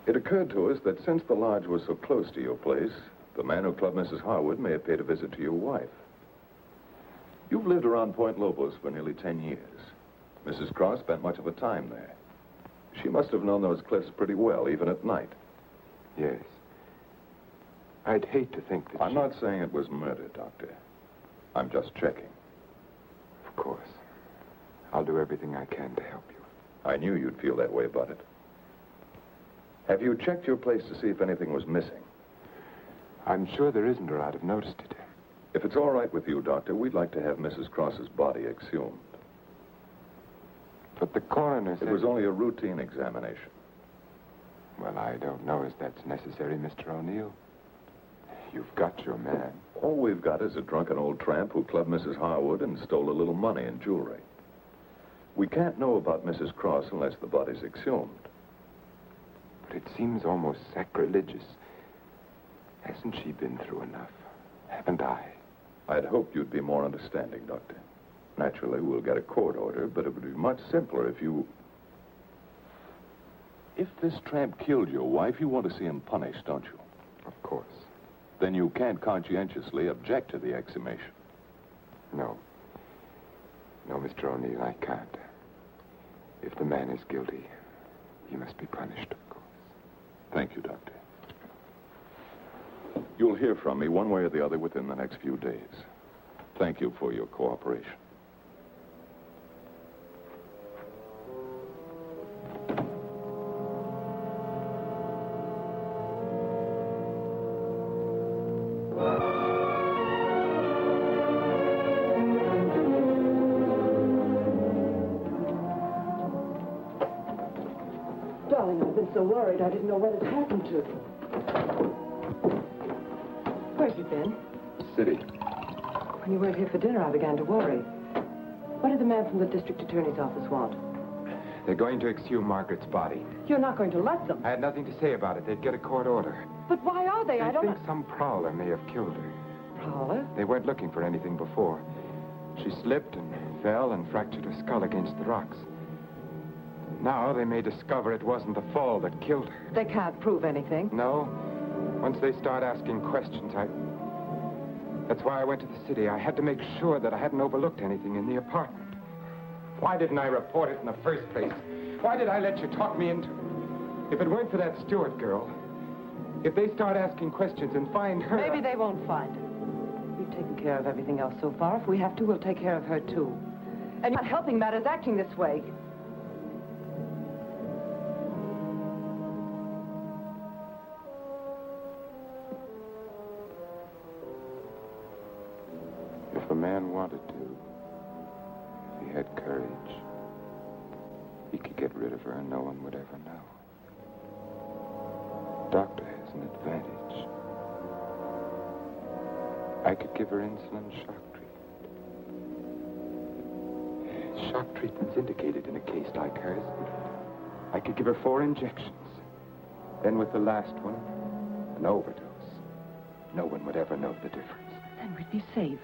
It occurred to us that since the lodge was so close to your place, the man who clubbed Mrs. Harwood may have paid a visit to your wife. You've lived around Point Lobos for nearly 10 years. Mrs. Cross spent much of her time there. She must have known those cliffs pretty well, even at night. Yes. I'd hate to think that I'm not saying it was murder, Doctor. I'm just checking. Of course. I'll do everything I can to help you. I knew you'd feel that way about it. Have you checked your place to see if anything was missing? I'm sure there isn't, or I'd have noticed it. If it's all right with you, Doctor, we'd like to have Mrs. Cross's body exhumed. But the coroner said... It was only a routine examination. Well, I don't know as that's necessary, Mr. O'Neill. You've got your man. All we've got is a drunken old tramp who clubbed Mrs. Harwood and stole a little money and jewelry. We can't know about Mrs. Cross unless the body's exhumed. But it seems almost sacrilegious. Hasn't she been through enough? Haven't I? I'd hope you'd be more understanding, Doctor. Naturally, we'll get a court order, but it would be much simpler if you... If this tramp killed your wife, you want to see him punished, don't you? Of course. Then you can't conscientiously object to the exhumation. No. No, Mr. O'Neill, I can't. If the man is guilty, he must be punished, of course. Thank you, Doctor. You'll hear from me one way or the other within the next few days. Thank you for your cooperation. Darling, I've been so worried I didn't know what had happened to you. Where've you been? City. When you weren't here for dinner, I began to worry. What did the man from the district attorney's office want? They're going to exhume Margaret's body. You're not going to let them. I had nothing to say about it. They'd get a court order. But why are they? I don't think some prowler may have killed her. Prowler? They weren't looking for anything before. She slipped and fell and fractured her skull against the rocks. Now they may discover it wasn't the fall that killed her. They can't prove anything. No. Once they start asking questions, That's why I went to the city. I had to make sure that I hadn't overlooked anything in the apartment. Why didn't I report it in the first place? Why did I let you talk me into it? If it weren't for that Stewart girl, if they start asking questions and find her... Maybe they won't find her. We've taken care of everything else so far. If we have to, we'll take care of her, too. And you're not helping matters acting this way. If a man wanted to, if he had courage, he could get rid of her and no one would ever know. Doctor has an advantage. I could give her insulin shock treatment. Shock treatment's indicated in a case like hers. I could give her 4 injections. Then with the last one, an overdose. No one would ever know the difference. Then we'd be safe.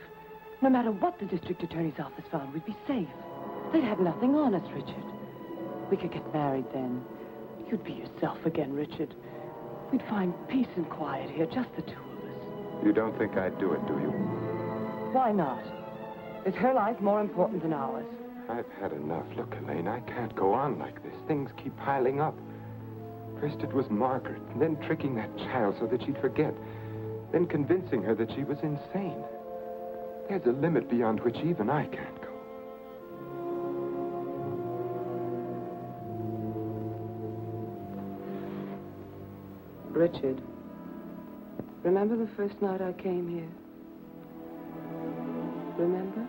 No matter what the district attorney's office found, we'd be safe. They'd have nothing on us, Richard. We could get married then. You'd be yourself again, Richard. We'd find peace and quiet here, just the two of us. You don't think I'd do it, do you? Why not? Is her life more important than ours? I've had enough. Look, Elaine, I can't go on like this. Things keep piling up. First it was Margaret, and then tricking that child so that she'd forget. Then convincing her that she was insane. There's a limit beyond which even I can't go. Richard, remember the first night I came here? Remember?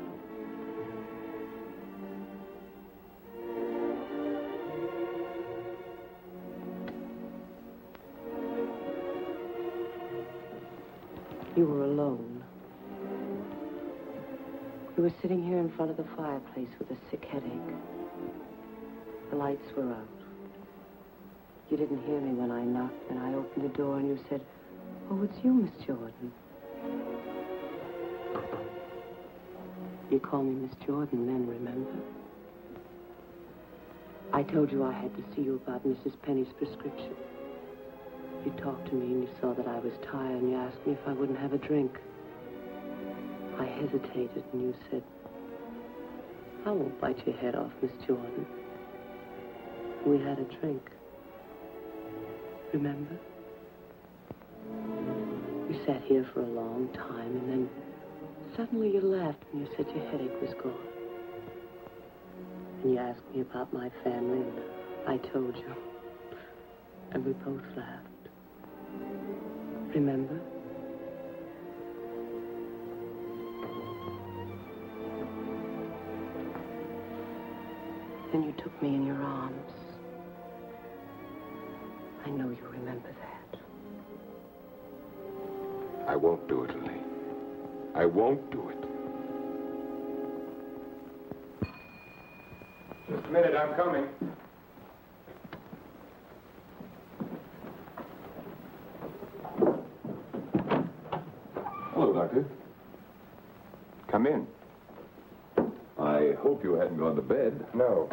You were alone. You were sitting here in front of the fireplace with a sick headache. The lights were out. You didn't hear me when I knocked, and I opened the door, and you said, "Oh, it's you, Miss Jordan." You called me Miss Jordan then, remember? I told you I had to see you about Mrs. Penny's prescription. You talked to me, and you saw that I was tired, and you asked me if I wouldn't have a drink. I hesitated, and you said, "I won't bite your head off, Miss Jordan." We had a drink. Remember? You sat here for a long time, and then suddenly you laughed when you said your headache was gone. And you asked me about my family, and I told you. And we both laughed. Remember? Then you took me in your arms. I know you remember that. I won't do it, Elaine. I won't do it. Just a minute, I'm coming. Hello, Doctor. Come in. I hope you hadn't gone to bed. No.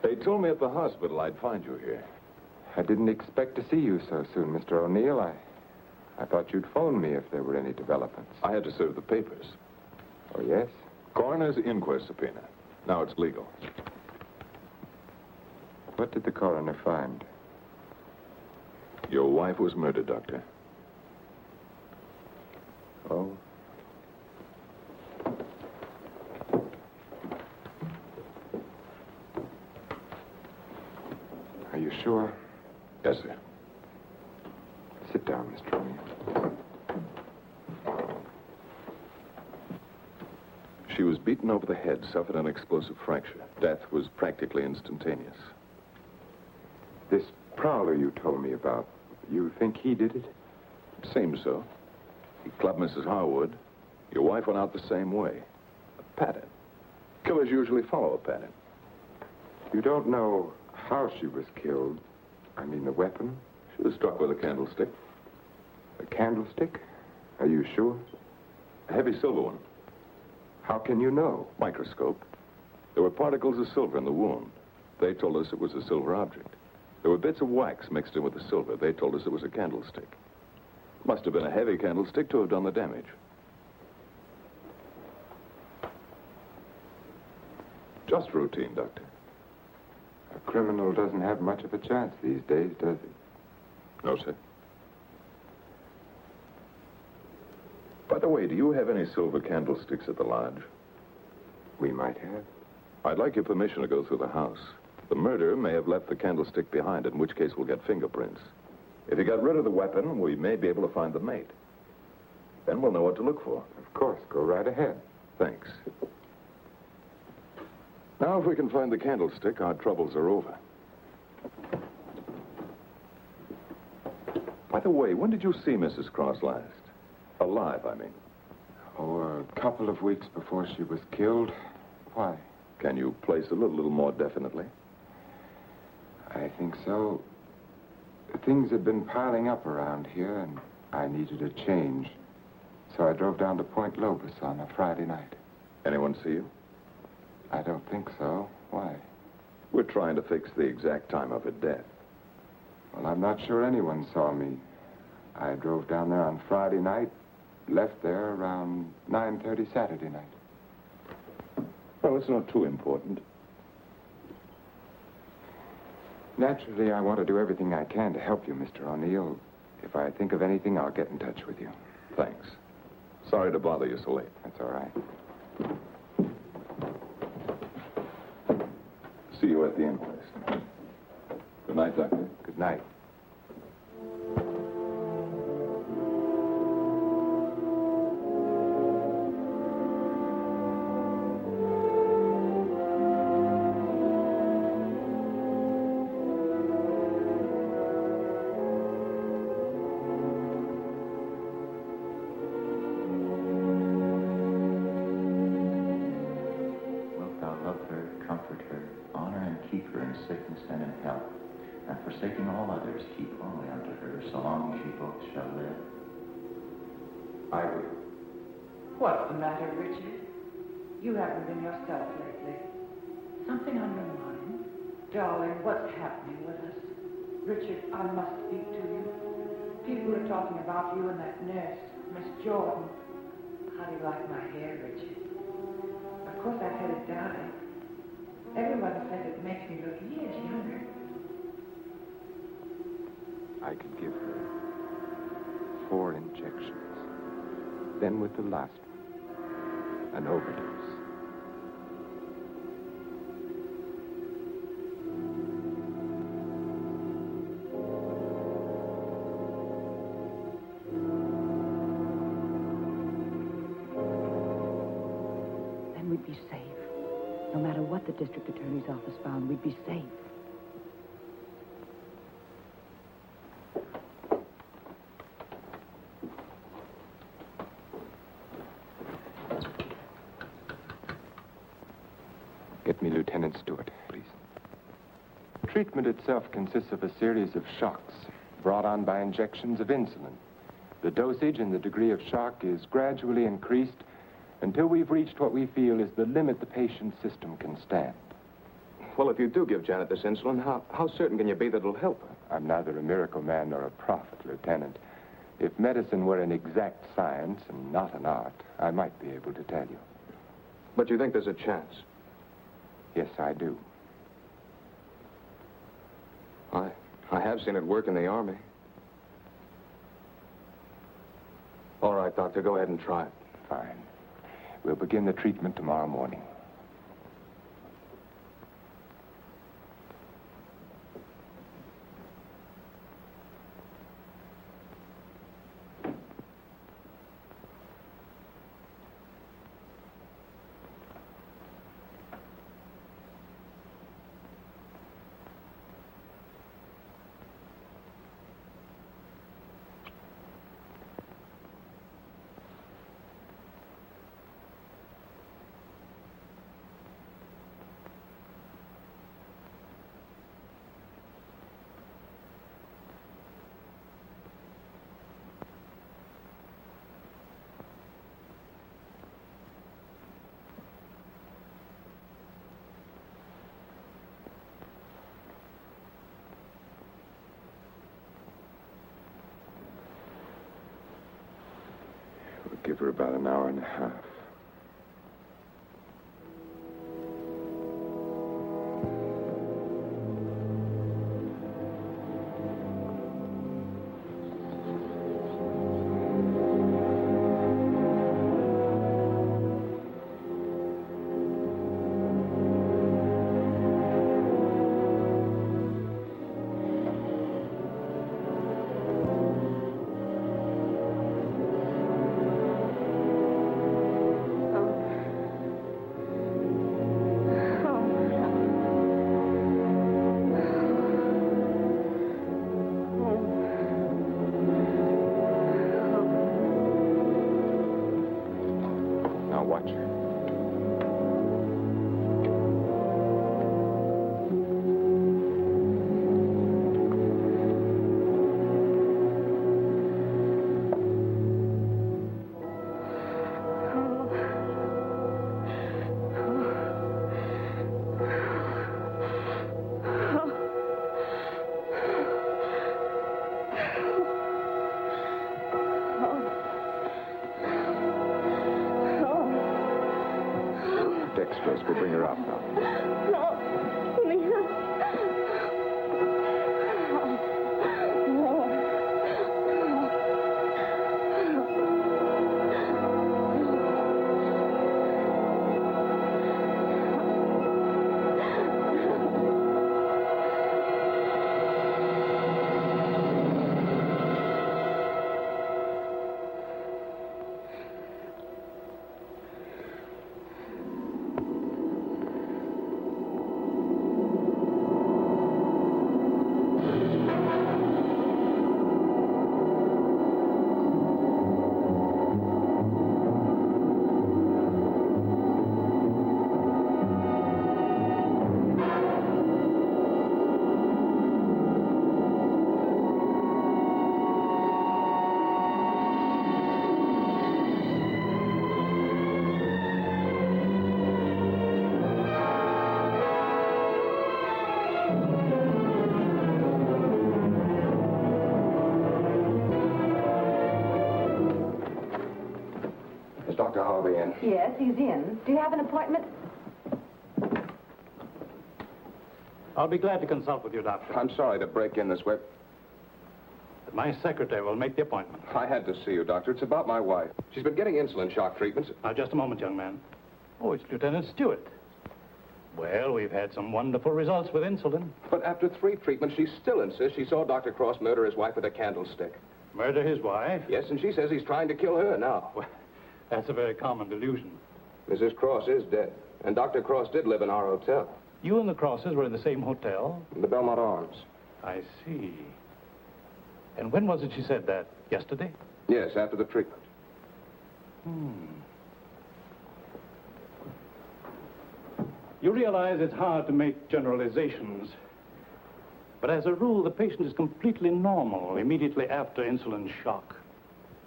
They told me at the hospital I'd find you here. I didn't expect to see you so soon, Mr. O'Neill. I thought you'd phone me if there were any developments. I had to serve the papers. Oh, yes? Coroner's inquest subpoena. Now it's legal. What did the coroner find? Your wife was murdered, Doctor. Oh? Are you sure? Yes, sir. Sit down, Mr. O'Neill. She was beaten over the head, suffered an explosive fracture. Death was practically instantaneous. This prowler you told me about, you think he did it? It seems so. He clubbed Mrs. Harwood. Your wife went out the same way. A pattern. Killers usually follow a pattern. You don't know how she was killed? I mean, the weapon? She was struck with a candlestick. A candlestick? Are you sure? A heavy silver one. How can you know? Microscope. There were particles of silver in the wound. They told us it was a silver object. There were bits of wax mixed in with the silver. They told us it was a candlestick. Must have been a heavy candlestick to have done the damage. Just routine, Doctor. A criminal doesn't have much of a chance these days, does he? No, sir. By the way, do you have any silver candlesticks at the lodge? We might have. I'd like your permission to go through the house. The murderer may have left the candlestick behind, in which case we'll get fingerprints. If he got rid of the weapon, we may be able to find the mate. Then we'll know what to look for. Of course, go right ahead. Thanks. Now, if we can find the candlestick, our troubles are over. By the way, when did you see Mrs. Cross last? Alive, I mean. Oh, a couple of weeks before she was killed. Why? Can you place it a little more definitely? I think so. Things had been piling up around here, and I needed a change. So I drove down to Point Lobos on a Friday night. Anyone see you? I don't think so. Why? We're trying to fix the exact time of her death. Well, I'm not sure anyone saw me. I drove down there on Friday night, left there around 9:30 Saturday night. Well, it's not too important. Naturally, I want to do everything I can to help you, Mr. O'Neill. If I think of anything, I'll get in touch with you. Thanks. Sorry to bother you so late. That's all right. See you at the inquest. Good night, Doctor. Good night. long she both shall live. I will. What's the matter, Richard? You haven't been yourself lately. Something on your mind? Darling, what's happening with us? Richard, I must speak to you. People are talking about you and that nurse, Miss Jordan. How do you like my hair, Richard? Of course, I've had it dyed. Everyone says it makes me look years younger. I could give her 4 injections. Then with the last one, an overdose. Then we'd be safe. No matter what the district attorney's office found, we'd be safe. Get me Lieutenant Stewart, please. Treatment itself consists of a series of shocks brought on by injections of insulin. The dosage and the degree of shock is gradually increased until we've reached what we feel is the limit the patient's system can stand. Well, if you do give Janet this insulin, how certain can you be that it'll help her? I'm neither a miracle man nor a prophet, Lieutenant. If medicine were an exact science and not an art, I might be able to tell you. But you think there's a chance? Yes, I do. I have seen it work in the Army. All right, Doctor, go ahead and try it. Fine. We'll begin the treatment tomorrow morning. Give her about an hour and a half. We'll bring her out now. No, Leon. Dr. Harvey in? Yes, he's in. Do you have an appointment? I'll be glad to consult with you, Doctor. I'm sorry to break in this way. My secretary will make the appointment. I had to see you, Doctor. It's about my wife. She's been getting insulin shock treatments. Now, just a moment, young man. Oh, it's Lieutenant Stewart. Well, we've had some wonderful results with insulin. But after 3 treatments, she still insists she saw Dr. Cross murder his wife with a candlestick. Murder his wife? Yes, and she says he's trying to kill her now. Well, that's a very common delusion. Mrs. Cross is dead, and Dr. Cross did live in our hotel. You and the Crosses were in the same hotel? In the Belmont Arms. I see. And when was it she said that? Yesterday? Yes, after the treatment. You realize it's hard to make generalizations. But as a rule, the patient is completely normal immediately after insulin shock.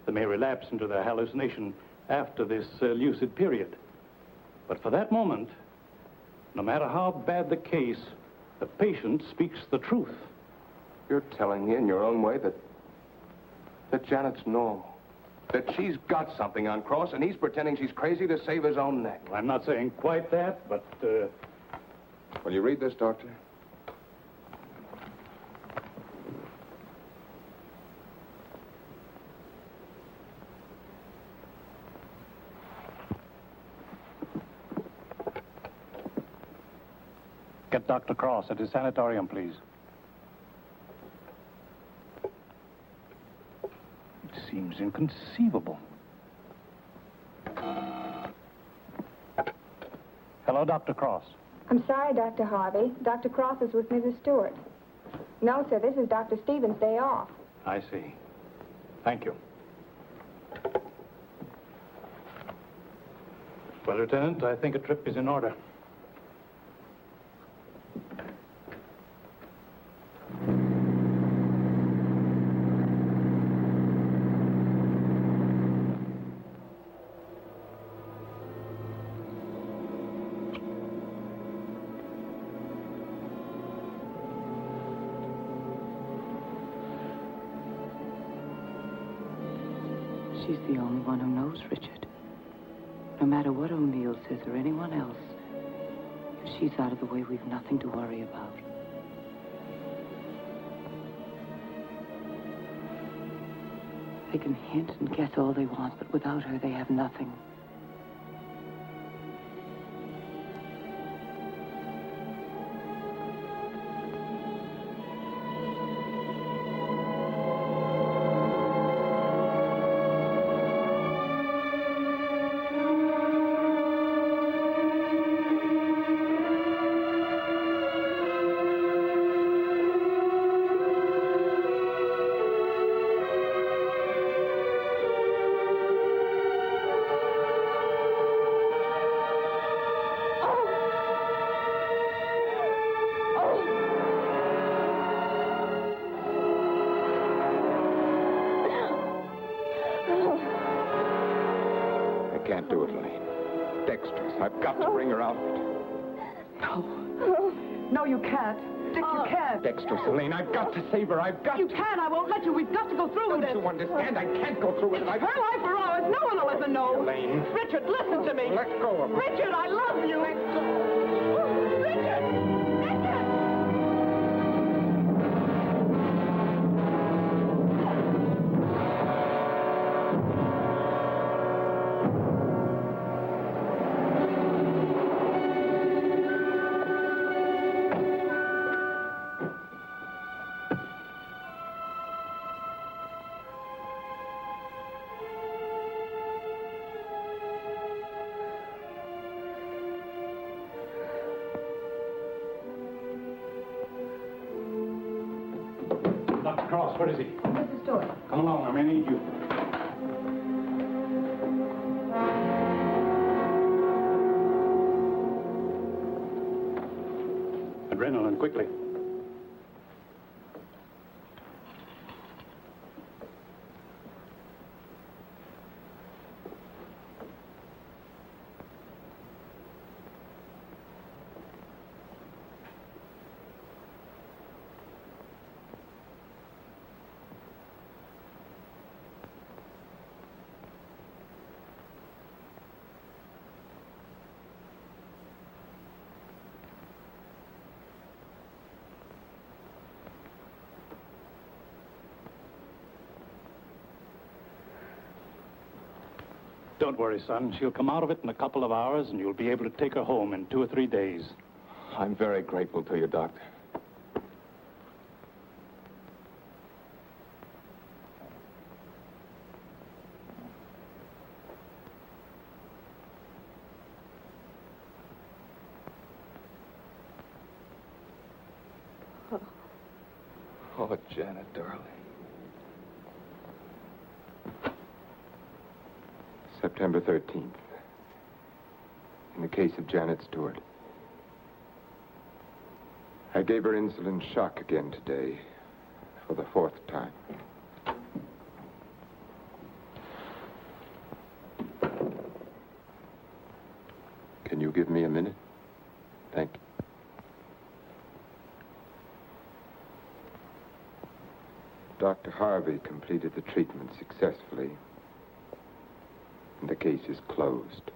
They may relapse into their hallucination after this lucid period. But for that moment, no matter how bad the case, the patient speaks the truth. You're telling me in your own way that Janet's normal. That she's got something on Cross, and he's pretending she's crazy to save his own neck. I'm not saying quite that, but, Will you read this, Doctor? Get Dr. Cross at his sanatorium, please. It seems inconceivable. Hello, Dr. Cross. I'm sorry, Dr. Harvey. Dr. Cross is with Mrs. Stewart. No, sir, this is Dr. Stevens' day off. I see. Thank you. Well, Lieutenant, I think a trip is in order. She's the only one who knows Richard. No matter what O'Neill says or anyone else, if she's out of the way, we've nothing to worry about. They can hint and guess all they want, but without her, they have nothing. Can't do it, Elaine. Dexterous. I've got to bring her out. No. No, you can't. Dick, you can't. Dexterous, Elaine. I've got to save her. I've got You to. can. I won't let you. We've got to go through with this. Don't you understand? I can't go through with it. Her life or ours. No one will ever know. Elaine. Richard, listen to me. Let go of her. Richard, I love you. Let go. Richard! Dr. Cross, where is he? Mrs. Stewart. Come along, I may need you. Adrenaline, quickly. Don't worry, son. She'll come out of it in a couple of hours, and you'll be able to take her home in 2 or 3 days. I'm very grateful to you, Doctor. Oh, Janet, darling. September 13th. In the case of Janet Stewart. I gave her insulin shock again today, for the 4th time. Can you give me a minute? Thank you. Dr. Harvey completed the treatment successfully, and the case is closed.